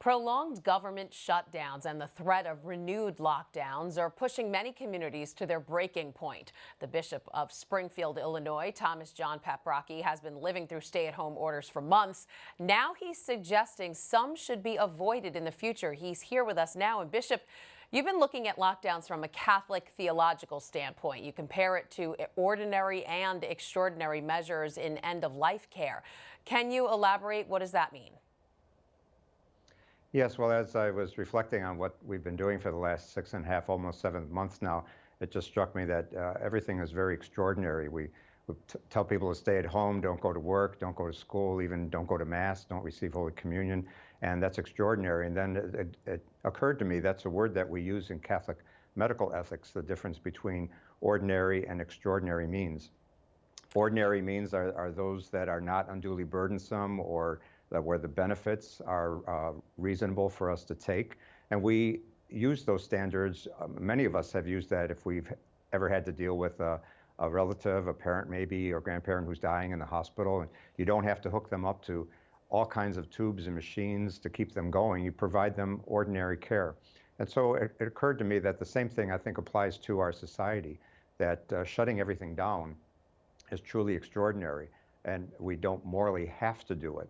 Prolonged government shutdowns and the threat of renewed lockdowns are pushing many communities to their breaking point. The Bishop of Springfield, Illinois, Thomas John Paprocki, has been living through stay-at-home orders for months. Now he's suggesting some should be avoided in the future. He's here with us now. And Bishop, you've been looking at lockdowns from a Catholic theological standpoint. You compare it to ordinary and extraordinary measures in end-of-life care. Can you elaborate? What does that mean? Yes, well, as I was reflecting on what we've been doing for the last 6.5, almost 7 months now, it just struck me that everything is very extraordinary. We tell people to stay at home, don't go to work, don't go to school, even don't go to Mass, don't receive Holy Communion, and that's extraordinary. And then it occurred to me that's a word that we use in Catholic medical ethics, the difference between ordinary and extraordinary means. Ordinary means are those that are not unduly burdensome or where the benefits are reasonable for us to take. And we use those standards. Many of us have used that if we've ever had to deal with a relative, a parent maybe, or grandparent who's dying in the hospital, and you don't have to hook them up to all kinds of tubes and machines to keep them going. You provide them ordinary care. And so it occurred to me that the same thing I think applies to our society, that shutting everything down is truly extraordinary, and we don't morally have to do it.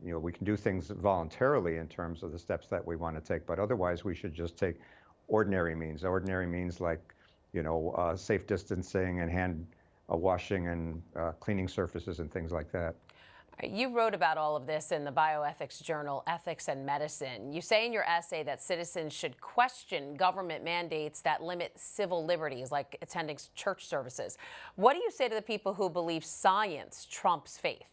We can do things voluntarily in terms of the steps that we want to take, but otherwise we should just take ordinary means. Ordinary means like, safe distancing and hand washing and cleaning surfaces and things like that. You wrote about all of this in the bioethics journal, Ethics and Medicine. You say in your essay that citizens should question government mandates that limit civil liberties, like attending church services. What do you say to the people who believe science trumps faith?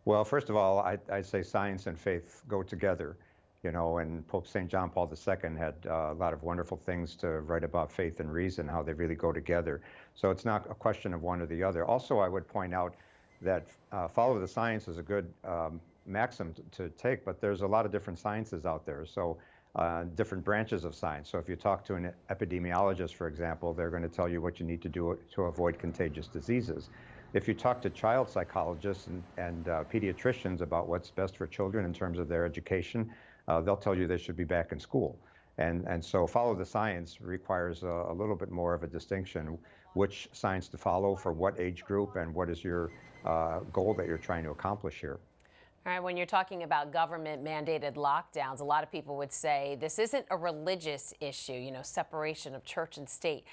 Well, first of all, I'd say science and faith go together, and Pope St. John Paul II had a lot of wonderful things to write about faith and reason, how they really go together. So it's not a question of one or the other. Also, I would point out that follow the science is a good maxim to take, but there's a lot of different sciences out there, so different branches of science. So if you talk to an epidemiologist, for example, they're going to tell you what you need to do to avoid contagious diseases. If you talk to child psychologists and pediatricians about what's best for children in terms of their education, they'll tell you they should be back in school. And so follow the science requires a little bit more of a distinction, which science to follow for what age group and what is your goal that you're trying to accomplish here. All right, when you're talking about government mandated lockdowns, a lot of people would say this isn't a religious issue, separation of church and state.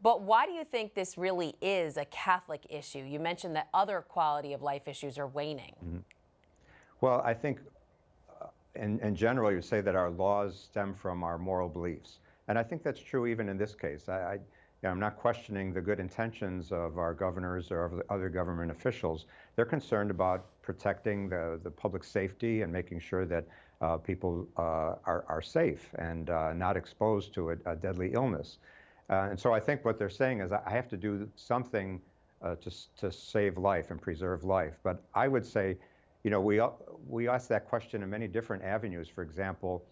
But why do you think this really is a Catholic issue? You mentioned that other quality of life issues are waning. Mm-hmm. Well, I think in general, you say that our laws stem from our moral beliefs. And I think that's true even in this case. I'm not questioning the good intentions of our governors or of the other government officials. They're concerned about protecting the public safety and making sure that people are safe and not exposed to a deadly illness. And so I think what they're saying is I have to do something to save life and preserve life. But I would say, we ask that question in many different avenues. For example,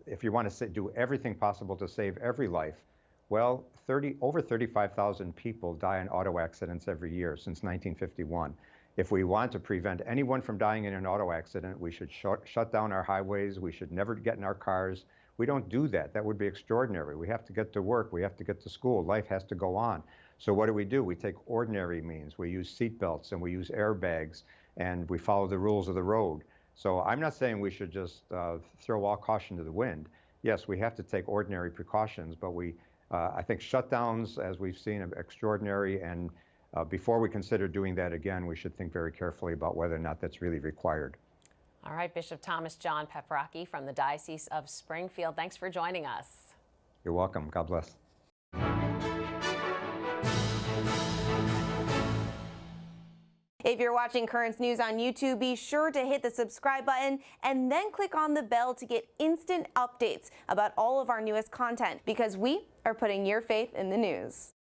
if you want to do everything possible to save every life, well, over 35,000 people die in auto accidents every year since 1951. If we want to prevent anyone from dying in an auto accident, we should shut down our highways. We should never get in our cars. We don't do that. That would be extraordinary. We have to get to work. We have to get to school. Life has to go on. So what do? We take ordinary means. We use seat belts and we use airbags and we follow the rules of the road. So I'm not saying we should just throw all caution to the wind. Yes, we have to take ordinary precautions, but I think shutdowns, as we've seen, are extraordinary. And before we consider doing that again, we should think very carefully about whether or not that's really required. All right, Bishop Thomas John Paprocki from the Diocese of Springfield, thanks for joining us. You're welcome. God bless. If you're watching Currents News on YouTube, be sure to hit the subscribe button and then click on the bell to get instant updates about all of our newest content, because we are putting your faith in the news.